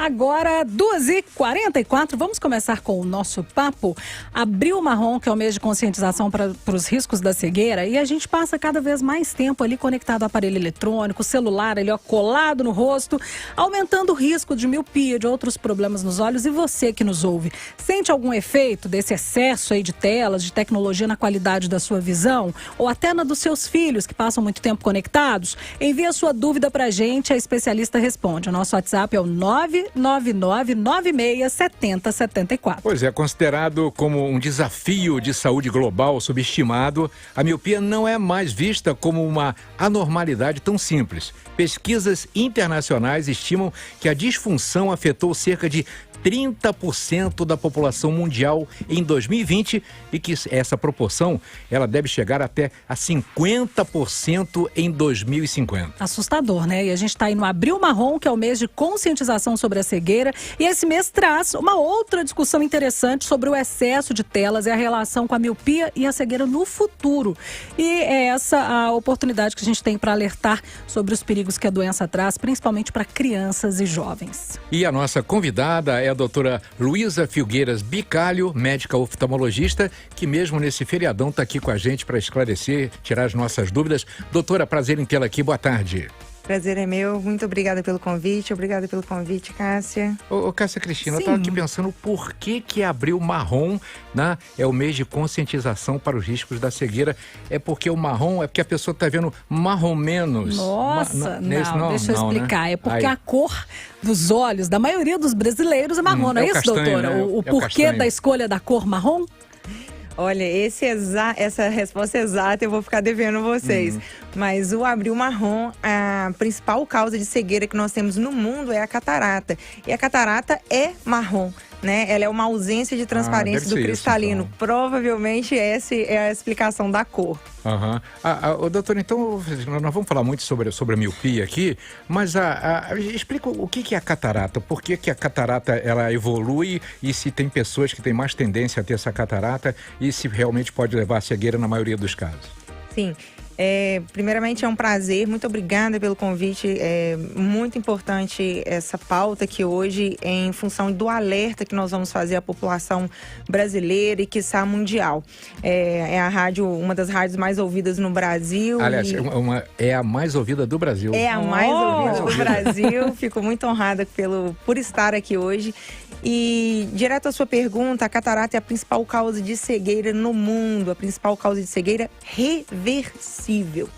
Agora, 2h44, vamos começar com o nosso papo. Abril Marrom, que é o mês de conscientização para os riscos da cegueira, e a gente passa cada vez mais tempo ali conectado ao aparelho eletrônico, celular ali, ó, colado no rosto, aumentando o risco de miopia, de outros problemas nos olhos. E você que nos ouve, sente algum efeito desse excesso aí de telas, de tecnologia na qualidade da sua visão? Ou até na dos seus filhos que passam muito tempo conectados? Envie a sua dúvida pra gente, a especialista responde. O nosso WhatsApp é o 999967074. Pois é, considerado como um desafio de saúde global subestimado, a miopia não é mais vista como uma anormalidade tão simples. Pesquisas internacionais estimam que a disfunção afetou cerca de 30% da população mundial em 2020 e que essa proporção ela deve chegar até a 50% em 2050. Assustador, né? E a gente está aí no Abril Marrom, que é o mês de conscientização sobre a cegueira, e esse mês traz uma outra discussão interessante sobre o excesso de telas e a relação com a miopia e a cegueira no futuro. E é essa a oportunidade que a gente tem para alertar sobre os perigos que a doença traz, principalmente para crianças e jovens. E a nossa convidada é a doutora Luísa Filgueiras Bicalho, médica oftalmologista, que mesmo nesse feriadão está aqui com a gente para esclarecer, tirar as nossas dúvidas. Doutora, prazer em tê-la aqui, boa tarde. Prazer é meu, muito obrigada pelo convite, Cássia. Ô Cássia Cristina, Sim. eu estava aqui pensando por que Abril Marrom, né, é o mês de conscientização para os riscos da cegueira. É porque o marrom, é porque a pessoa está vendo marrom menos. Nossa, não, deixa eu não, explicar. Né? É porque a cor dos olhos da maioria dos brasileiros é marrom, não é isso, castanho, doutora? né? O porquê castanho. da escolha da cor marrom? Olha, essa resposta exata eu vou ficar devendo vocês. Mas o Abril Marrom, a principal causa de cegueira que nós temos no mundo é a catarata. E a catarata é marrom, né? Ela é uma ausência de transparência do cristalino. Isso, então. Provavelmente essa é a explicação da cor. Doutor, então nós vamos falar muito sobre a miopia aqui, mas explica o que é a catarata, por que a catarata ela evolui e se tem pessoas que têm mais tendência a ter essa catarata e se realmente pode levar à cegueira na maioria dos casos. Sim. Primeiramente é um prazer, muito obrigada pelo convite, é muito importante essa pauta aqui hoje em função do alerta que nós vamos fazer à população brasileira e quiçá mundial. É a rádio, uma das rádios mais ouvidas no Brasil. Aliás, é a mais ouvida do Brasil. É a mais ouvida do Brasil, fico muito honrada por estar aqui hoje. E direto à sua pergunta, a catarata é a principal causa de cegueira no mundo, a principal causa de cegueira reversível.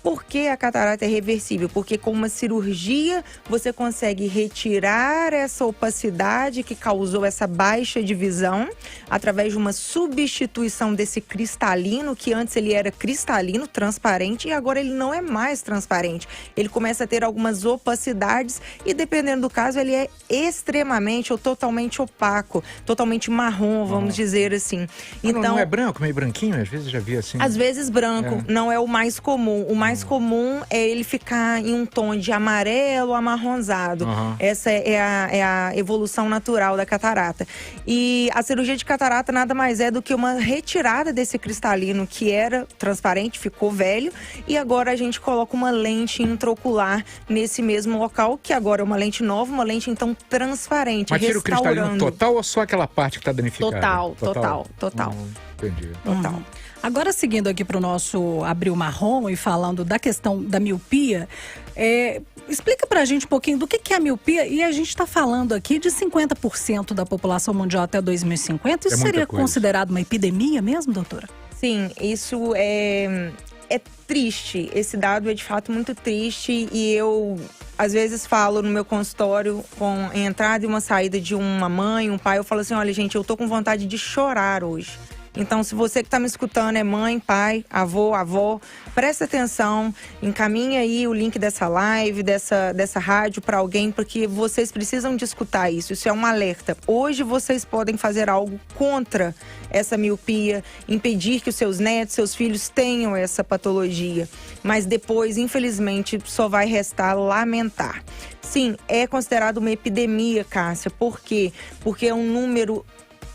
Por que a catarata é reversível? Porque com uma cirurgia você consegue retirar essa opacidade que causou essa baixa de visão através de uma substituição desse cristalino, que antes ele era cristalino, transparente, e agora ele não é mais transparente. Ele começa a ter algumas opacidades e, dependendo do caso, ele é extremamente ou totalmente opaco, totalmente marrom, vamos dizer assim. Então, não é branco, meio branquinho? Às vezes eu já vi assim. Às vezes branco, não é o mais comum. O mais comum é ele ficar em um tom de amarelo amarronzado. Essa é a evolução natural da catarata. E a cirurgia de catarata nada mais é do que uma retirada desse cristalino que era transparente, ficou velho, e agora a gente coloca uma lente intraocular nesse mesmo local, que agora é uma lente nova, uma lente então transparente, mas tira o cristalino total ou só aquela parte que está danificada? Total. Entendi. Total. Agora, seguindo aqui para o nosso Abril Marrom e falando da questão da miopia, explica para a gente um pouquinho do que é a miopia. E a gente está falando aqui de 50% da população mundial até 2050. Isso seria considerado uma epidemia mesmo, doutora? Sim, isso é triste. Esse dado é de fato muito triste e eu às vezes falo no meu consultório com a entrada e uma saída de uma mãe, um pai, eu falo assim, olha gente, eu tô com vontade de chorar hoje. Então, se você que está me escutando é mãe, pai, avô, avó, presta atenção, encaminha aí o link dessa live, dessa rádio para alguém, porque vocês precisam de escutar isso. Isso é um alerta. Hoje vocês podem fazer algo contra essa miopia, impedir que os seus netos, seus filhos tenham essa patologia. Mas depois, infelizmente, só vai restar lamentar. Sim, é considerado uma epidemia, Cássia. Por quê? Porque é um número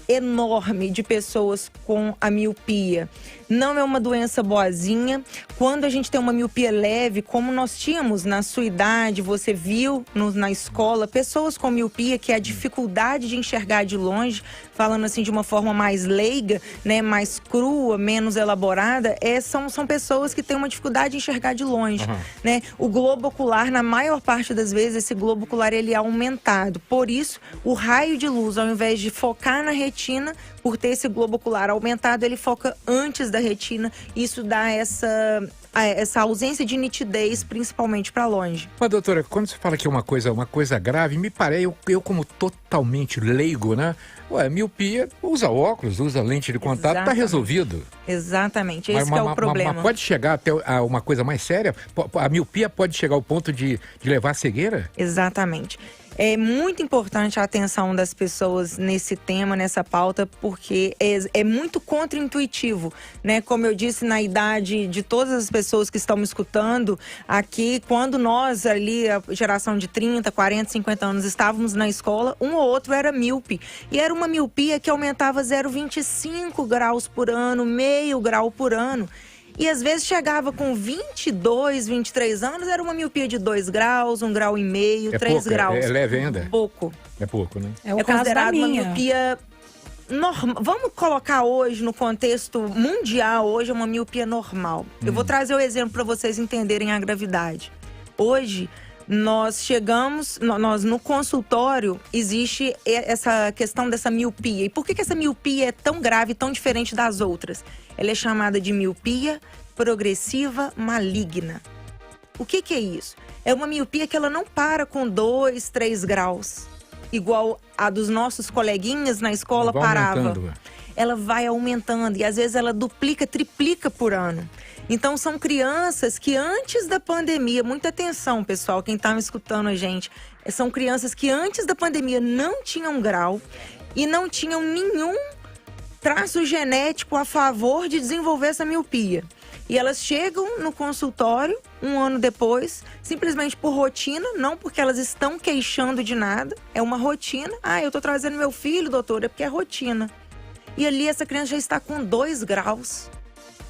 enorme de pessoas com a miopia. Não é uma doença boazinha. Quando a gente tem uma miopia leve, como nós tínhamos na sua idade, você viu na escola, pessoas com miopia, que é a dificuldade de enxergar de longe, falando assim de uma forma mais leiga, né, mais crua, menos elaborada, são pessoas que têm uma dificuldade de enxergar de longe. Né? O globo ocular, na maior parte das vezes, esse globo ocular ele é aumentado. Por isso, o raio de luz, ao invés de focar na retina, por ter esse globo ocular aumentado, ele foca antes da retina. Isso dá essa ausência de nitidez, principalmente para longe. Mas, doutora, quando você fala que é uma coisa grave, me parece, eu como totalmente leigo, né? Ué, miopia, usa óculos, usa lente de contato, tá resolvido. Exatamente, esse que é o problema. Mas pode chegar até uma coisa mais séria? A miopia pode chegar ao ponto de levar à cegueira? Exatamente. É muito importante a atenção das pessoas nesse tema, nessa pauta, porque é muito contraintuitivo, né? Como eu disse, na idade de todas as pessoas que estão me escutando aqui, quando nós ali, a geração de 30, 40, 50 anos, estávamos na escola, um ou outro era míope. E era uma miopia que aumentava 0,25 graus por ano, meio grau por ano. E às vezes chegava com 22, 23 anos, era uma miopia de 2 graus, 1,5 grau, 3 graus. É leve ainda? Pouco. É pouco, né? É considerado uma miopia normal. Vamos colocar hoje no contexto mundial, hoje é uma miopia normal. Eu vou trazer o exemplo para vocês entenderem a gravidade. Hoje, nós no consultório, existe essa questão dessa miopia. E por que essa miopia é tão grave, tão diferente das outras? Ela é chamada de miopia progressiva maligna. O que é isso? É uma miopia que ela não para com 2, 3 graus, igual a dos nossos coleguinhas na escola parava. Ela vai aumentando e às vezes ela duplica, triplica por ano. Então são crianças que antes da pandemia, muita atenção pessoal, quem está me escutando a gente, são crianças que antes da pandemia não tinham grau e não tinham nenhum traço genético a favor de desenvolver essa miopia. E elas chegam no consultório um ano depois, simplesmente por rotina, não porque elas estão queixando de nada, é uma rotina. Ah, eu tô trazendo meu filho, doutora, é porque é rotina. E ali essa criança já está com 2 graus.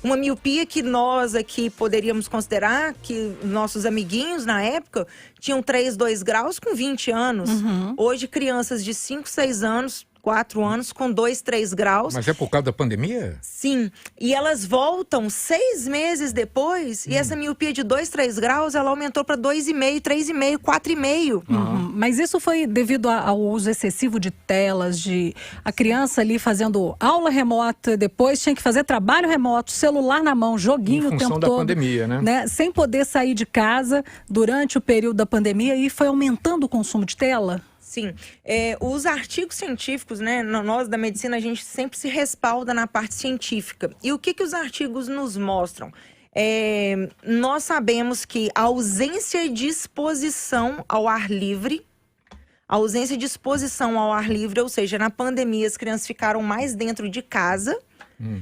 Uma miopia que nós aqui poderíamos considerar que nossos amiguinhos na época tinham 3, 2 graus com 20 anos. Hoje crianças de 5, 6 anos, 4 anos com 2, 3 graus. Mas é por causa da pandemia? Sim. E elas voltam 6 meses depois e essa miopia de 2, 3 graus, ela aumentou para 2,5, 3,5, 4,5. Mas isso foi devido ao uso excessivo de telas, de a criança ali fazendo aula remota, depois tinha que fazer trabalho remoto, celular na mão, joguinho o tempo todo. Em função da pandemia, né? Sem poder sair de casa durante o período da pandemia e foi aumentando o consumo de tela? Sim, os artigos científicos, né, nós da medicina, a gente sempre se respalda na parte científica. E o que os artigos nos mostram? Nós sabemos que a ausência de exposição ao ar livre, ou seja, na pandemia as crianças ficaram mais dentro de casa,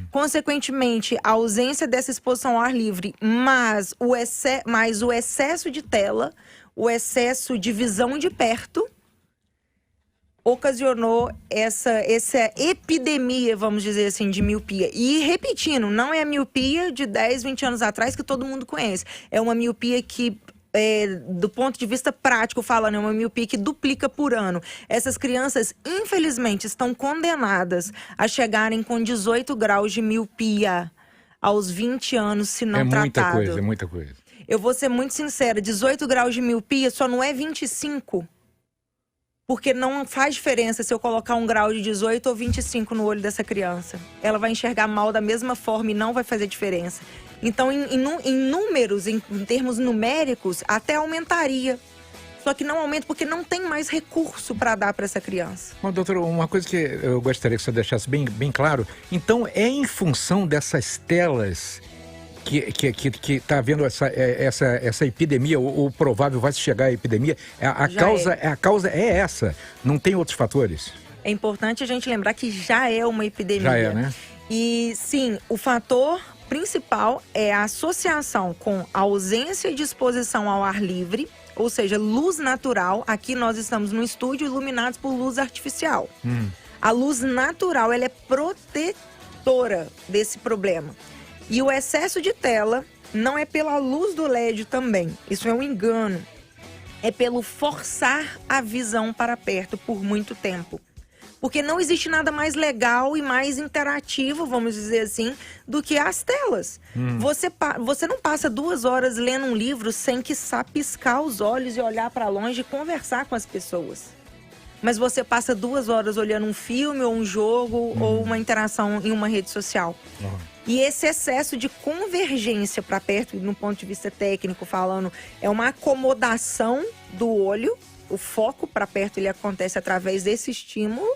consequentemente a ausência dessa exposição ao ar livre, mas o excesso de tela, o excesso de visão de perto, ocasionou essa epidemia, vamos dizer assim, de miopia. E repetindo, não é a miopia de 10, 20 anos atrás que todo mundo conhece. É uma miopia que, do ponto de vista prático falando, é uma miopia que duplica por ano. Essas crianças, infelizmente, estão condenadas a chegarem com 18 graus de miopia aos 20 anos, se não tratado. É muita coisa. Eu vou ser muito sincera, 18 graus de miopia só não é 25. Porque não faz diferença se eu colocar 1 grau de 18 ou 25 no olho dessa criança. Ela vai enxergar mal da mesma forma e não vai fazer diferença. Então, em números, em termos numéricos, até aumentaria. Só que não aumenta porque não tem mais recurso para dar para essa criança. Bom, doutora, uma coisa que eu gostaria que você deixasse bem claro. Então, é em função dessas telas que está havendo essa epidemia, ou provável vai chegar a epidemia, a causa é essa, não tem outros fatores? É importante a gente lembrar que já é uma epidemia. Já é, né? E sim, o fator principal é a associação com a ausência de exposição ao ar livre, ou seja, luz natural. Aqui nós estamos no estúdio iluminados por luz artificial. A luz natural, ela é protetora desse problema. E o excesso de tela não é pela luz do LED também. Isso é um engano. É pelo forçar a visão para perto por muito tempo. Porque não existe nada mais legal e mais interativo, vamos dizer assim, do que as telas. Você não passa 2 horas lendo um livro sem quiçá piscar os olhos e olhar para longe e conversar com as pessoas. Mas você passa 2 horas olhando um filme ou um jogo ou uma interação em uma rede social. E esse excesso de convergência para perto, no ponto de vista técnico falando, é uma acomodação do olho. O foco para perto ele acontece através desse estímulo.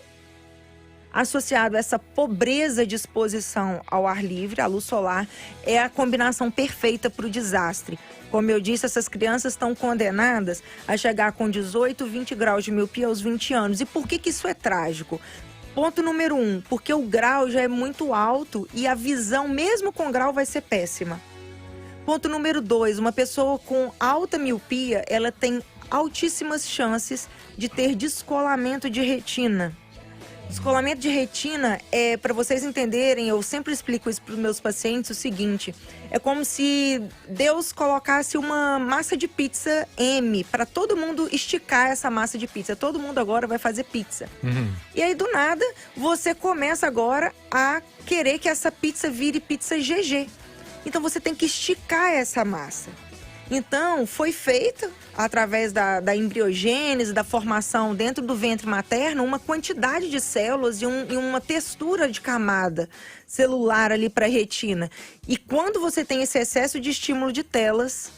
Associado a essa pobreza de exposição ao ar livre, a luz solar, é a combinação perfeita para o desastre. Como eu disse, essas crianças estão condenadas a chegar com 18, 20 graus de miopia aos 20 anos. E por que isso é trágico? Ponto número 1, porque o grau já é muito alto e a visão, mesmo com grau, vai ser péssima. Ponto número 2, uma pessoa com alta miopia, ela tem altíssimas chances de ter descolamento de retina. Descolamento de retina para vocês entenderem, eu sempre explico isso para os meus pacientes, o seguinte: é como se Deus colocasse uma massa de pizza M para todo mundo esticar essa massa de pizza. Todo mundo agora vai fazer pizza. E aí, do nada, você começa agora a querer que essa pizza vire pizza GG. Então, você tem que esticar essa massa. Então, foi feita, através da embriogênese, da formação dentro do ventre materno, uma quantidade de células e uma textura de camada celular ali para a retina. E quando você tem esse excesso de estímulo de telas,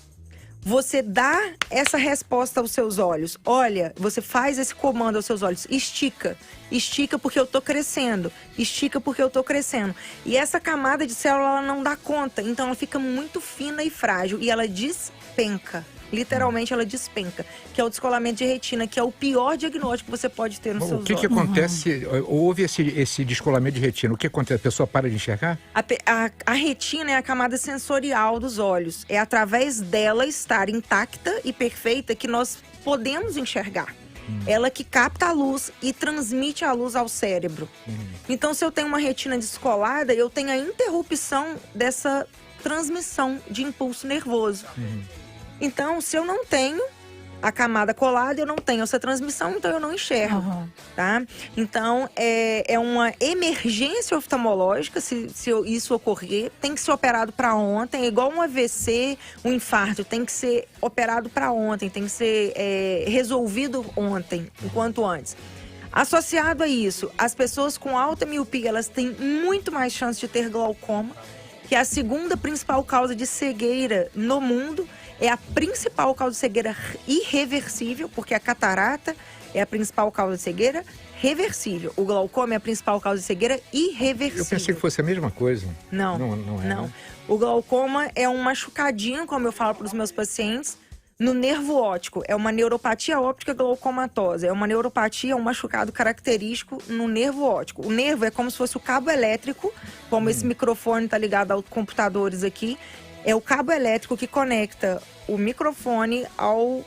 você dá essa resposta aos seus olhos. Olha, você faz esse comando aos seus olhos. Estica. Estica porque eu tô crescendo. Estica porque eu tô crescendo. E essa camada de célula, ela não dá conta. Então, ela fica muito fina e frágil. E ela despenca. Literalmente, ela despenca. Que é o descolamento de retina, que é o pior diagnóstico que você pode ter nos seus olhos. O que acontece? Houve esse descolamento de retina. O que acontece? A pessoa para de enxergar? A retina é a camada sensorial dos olhos. É através dela estar intacta e perfeita que nós podemos enxergar. Ela que capta a luz e transmite a luz ao cérebro. Então, se eu tenho uma retina descolada, eu tenho a interrupção dessa transmissão de impulso nervoso. Então, se eu não tenho a camada colada, eu não tenho essa transmissão, então eu não enxergo, tá? Então, é uma emergência oftalmológica, se isso ocorrer, tem que ser operado para ontem, é igual um AVC, um infarto, tem que ser operado para ontem, tem que ser resolvido ontem, enquanto antes. Associado a isso, as pessoas com alta miopia, elas têm muito mais chance de ter glaucoma, que é a segunda principal causa de cegueira no mundo. É a principal causa de cegueira irreversível, porque a catarata é a principal causa de cegueira reversível. O glaucoma é a principal causa de cegueira irreversível. Eu pensei que fosse a mesma coisa. Não é. Né? O glaucoma é um machucadinho, como eu falo para os meus pacientes, no nervo óptico. É uma neuropatia óptica glaucomatosa. É uma neuropatia, um machucado característico no nervo óptico. O nervo é como se fosse o cabo elétrico, como esse microfone está ligado aos computadores aqui. É o cabo elétrico que conecta o microfone ao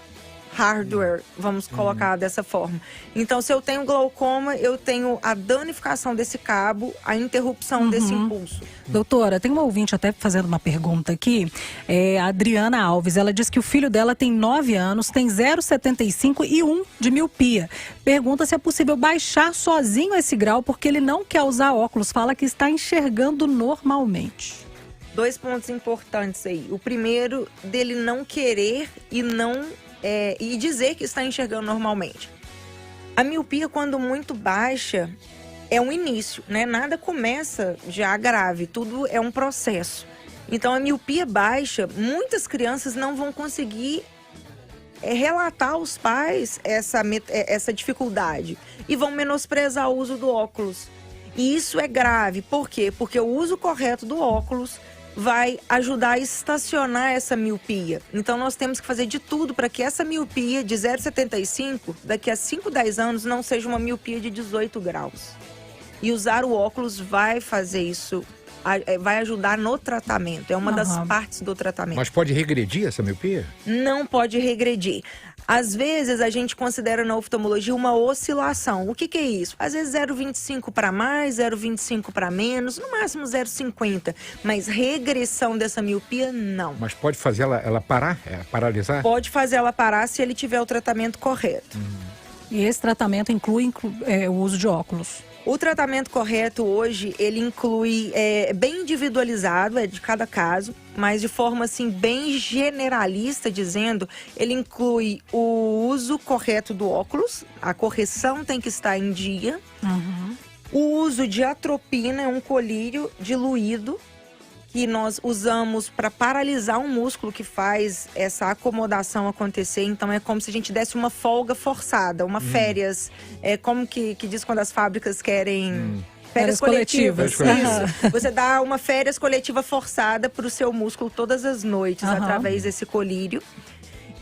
hardware, vamos colocar dessa forma. Então, se eu tenho glaucoma, eu tenho a danificação desse cabo, a interrupção desse impulso. Doutora, tem uma ouvinte até fazendo uma pergunta aqui, a Adriana Alves. Ela diz que o filho dela tem 9 anos, tem 0,75 e 1 de miopia. Pergunta se é possível baixar sozinho esse grau, porque ele não quer usar óculos, fala que está enxergando normalmente. 2 pontos importantes aí. O primeiro, dele não querer e dizer que está enxergando normalmente. A miopia, quando muito baixa, é um início, né? Nada começa já grave, tudo é um processo. Então, a miopia baixa, muitas crianças não vão conseguir relatar aos pais essa dificuldade e vão menosprezar o uso do óculos. E isso é grave. Por quê? Porque o uso correto do óculos vai ajudar a estacionar essa miopia. Então, nós temos que fazer de tudo para que essa miopia de 0,75, daqui a 5, 10 anos, não seja uma miopia de 18 graus. E usar o óculos vai fazer isso, vai ajudar no tratamento. É uma das partes do tratamento. Mas pode regredir essa miopia? Não pode regredir. Às vezes, a gente considera na oftalmologia uma oscilação. O que é isso? Às vezes 0,25 para mais, 0,25 para menos, no máximo 0,50. Mas regressão dessa miopia, não. Mas pode fazer ela parar? Paralisar? Pode fazer ela parar se ele tiver o tratamento correto. E esse tratamento inclui o uso de óculos? O tratamento correto hoje, ele inclui, bem individualizado, é de cada caso, mas de forma assim bem generalista, dizendo, ele inclui o uso correto do óculos, a correção tem que estar em dia, o uso de atropina, um colírio diluído, que nós usamos para paralisar um músculo que faz essa acomodação acontecer. Então, é como se a gente desse uma folga forçada, uma férias. É como que diz quando as fábricas querem... Férias coletivas. Isso. Você dá uma férias coletiva forçada para o seu músculo todas as noites, através desse colírio.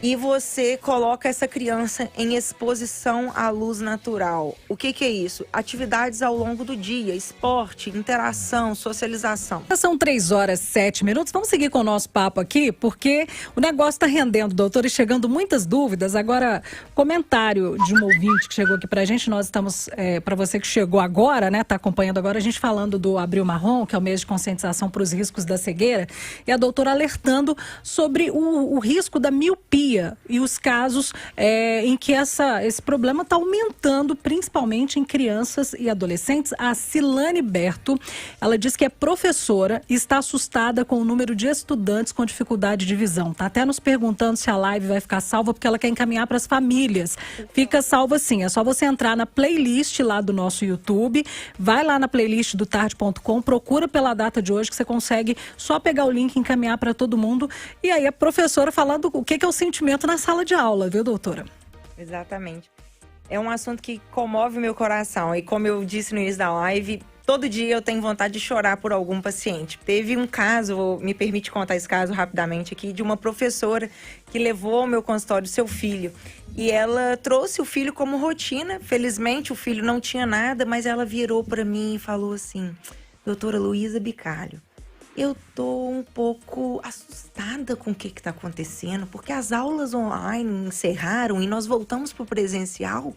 E você coloca essa criança em exposição à luz natural. O que é isso? Atividades ao longo do dia, esporte, interação, socialização. São 3h07. Vamos seguir com o nosso papo aqui, porque o negócio está rendendo, doutor, e chegando muitas dúvidas. Agora, comentário de um ouvinte que chegou aqui pra gente. Nós estamos, para você que chegou agora, né, tá acompanhando agora, a gente falando do Abril Marrom, que é o mês de conscientização para os riscos da cegueira, e a doutora alertando sobre o risco da miopia e os casos em que esse problema está aumentando, principalmente em crianças e adolescentes. A Silane Berto, ela diz que é professora e está assustada com o número de estudantes com dificuldade de visão. Está até nos perguntando se a live vai ficar salva, porque ela quer encaminhar para as famílias. Fica salva sim, é só você entrar na playlist lá do nosso YouTube, vai lá na playlist do tarde.com, procura pela data de hoje que você consegue só pegar o link e encaminhar para todo mundo. E aí a professora falando o que é o sentimento na sala de aula, viu, doutora? Exatamente. É um assunto que comove meu coração. E como eu disse no início da live, todo dia eu tenho vontade de chorar por algum paciente. Teve um caso, me permite contar esse caso rapidamente aqui, de uma professora que levou ao meu consultório seu filho. E ela trouxe o filho como rotina. Felizmente, o filho não tinha nada, mas ela virou para mim e falou assim: doutora Luísa Bicalho, eu tô um pouco assustada com o que está acontecendo, porque as aulas online encerraram e nós voltamos para o presencial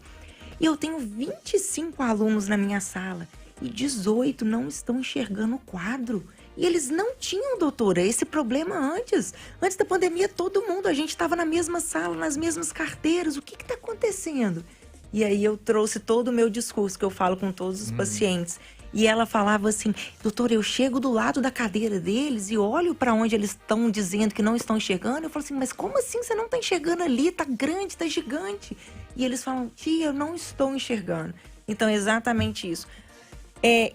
e eu tenho 25 alunos na minha sala e 18 não estão enxergando o quadro. E eles não tinham, doutora, esse problema antes. Antes da pandemia, todo mundo, a gente estava na mesma sala, nas mesmas carteiras. O que está acontecendo? E aí eu trouxe todo o meu discurso que eu falo com todos os pacientes. E ela falava assim: doutora, eu chego do lado da cadeira deles e olho para onde eles estão dizendo que não estão enxergando. Eu falo assim: mas como assim você não está enxergando ali? Tá grande, tá gigante. E eles falam: tia, eu não estou enxergando. Então é exatamente isso.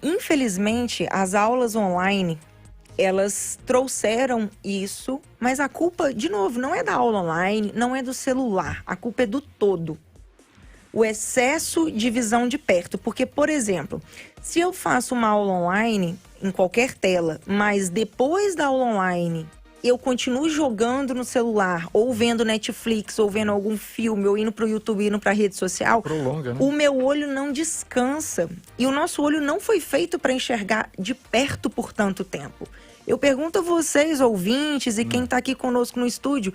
Infelizmente, as aulas online, elas trouxeram isso, mas a culpa, de novo, não é da aula online, não é do celular. A culpa é do todo. O excesso de visão de perto. Porque, por exemplo, se eu faço uma aula online em qualquer tela, mas depois da aula online eu continuo jogando no celular, ou vendo Netflix, ou vendo algum filme, ou indo para o YouTube, indo para a rede social, prolonga, né? O meu olho não descansa. E o nosso olho não foi feito para enxergar de perto por tanto tempo. Eu pergunto a vocês, ouvintes, e quem está aqui conosco no estúdio,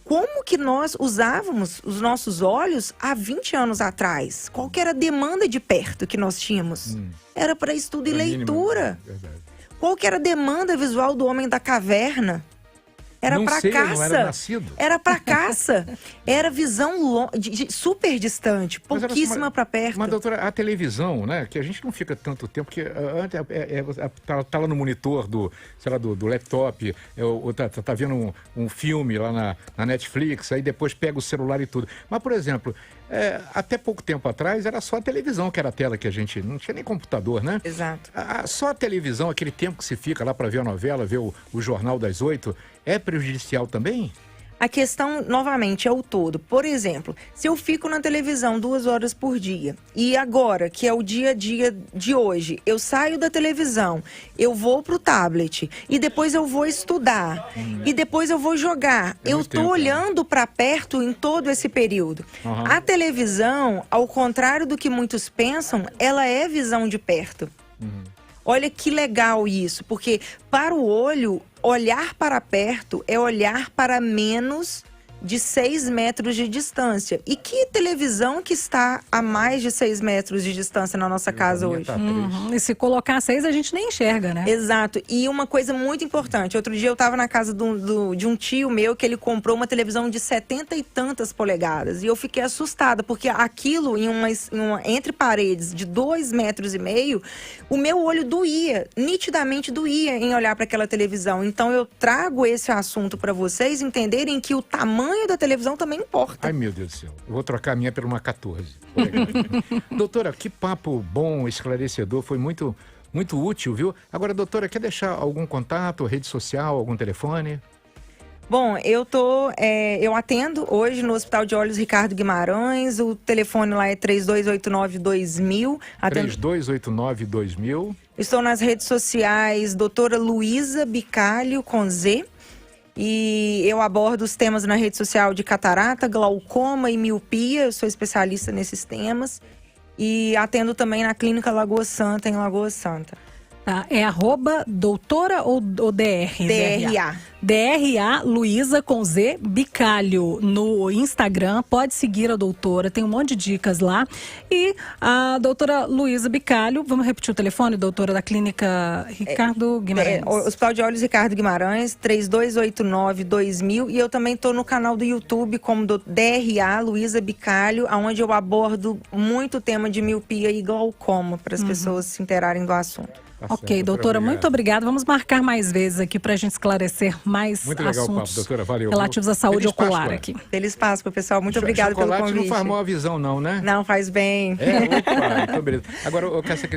como que nós usávamos os nossos olhos há 20 anos atrás? Qual que era a demanda de perto que nós tínhamos? Era para estudo e leitura. Qual que era a demanda visual do homem da caverna? Era para caça. Não era nascido. Era para caça. Era visão super distante, pouquíssima para perto. Mas, doutora, a televisão, né, que a gente não fica tanto tempo, porque tá lá no monitor do laptop, ou tá vendo um filme lá na Netflix, aí depois pega o celular e tudo. Mas, por exemplo, até pouco tempo atrás era só a televisão que era a tela que a gente... Não tinha nem computador, né? Exato. Só a televisão, aquele tempo que se fica lá para ver a novela, ver o Jornal das 8, é prejudicial também? A questão, novamente, é o todo. Por exemplo, se eu fico na televisão 2 horas por dia e agora, que é o dia a dia de hoje, eu saio da televisão, eu vou pro tablet e depois eu vou estudar e depois eu vou jogar. Eu tô olhando para perto em todo esse período. A televisão, ao contrário do que muitos pensam, ela é visão de perto. Olha que legal isso, porque para o olho, olhar para perto é olhar para menos de 6 metros de distância. E que televisão que está a mais de 6 metros de distância na nossa casa hoje? Tá E se colocar 6, a gente nem enxerga, né? Exato. E uma coisa muito importante. Outro dia eu estava na casa de um tio meu que ele comprou uma televisão de 70 e tantas polegadas. E eu fiquei assustada, porque aquilo entre paredes de 2,5 metros, o meu olho doía, nitidamente doía em olhar para aquela televisão. Então eu trago esse assunto para vocês entenderem que o tamanho da televisão também importa. Ai, meu Deus do céu. Eu vou trocar a minha por uma 14. Doutora, que papo bom, esclarecedor. Foi muito, muito útil, viu? Agora, doutora, quer deixar algum contato, rede social, algum telefone? Bom, eu atendo hoje no Hospital de Olhos Ricardo Guimarães. O telefone lá é 3289-2000. 3289-2000. Estou nas redes sociais doutora Luísa Bicalho, com Z. E eu abordo os temas na rede social de catarata, glaucoma e miopia. Eu sou especialista nesses temas. E atendo também na Clínica Lagoa Santa, em Lagoa Santa. Tá, é @doutora ou DR? DRA. DRA Luísa com Z Bicalho no Instagram. Pode seguir a doutora, tem um monte de dicas lá. E a doutora Luísa Bicalho, vamos repetir o telefone, doutora da Clínica Ricardo Guimarães. Hospital de Olhos Ricardo Guimarães, 3289-2000. E eu também estou no canal do YouTube como DRA Luísa Bicalho, onde eu abordo muito tema de miopia e glaucoma, para as pessoas se interarem do assunto. Tá Ok, certo, doutora, obrigado. muito obrigada. Vamos marcar mais vezes aqui para a gente esclarecer mais Muito legal o papo, assuntos doutora. Valeu. relativos à saúde Feliz ocular Páscoa. aqui. Feliz Páscoa, pessoal. Muito obrigada pelo Chocolate convite. não faz mal a visão, não, né? Não, faz bem. É, opa, então beleza. Agora, eu quero essa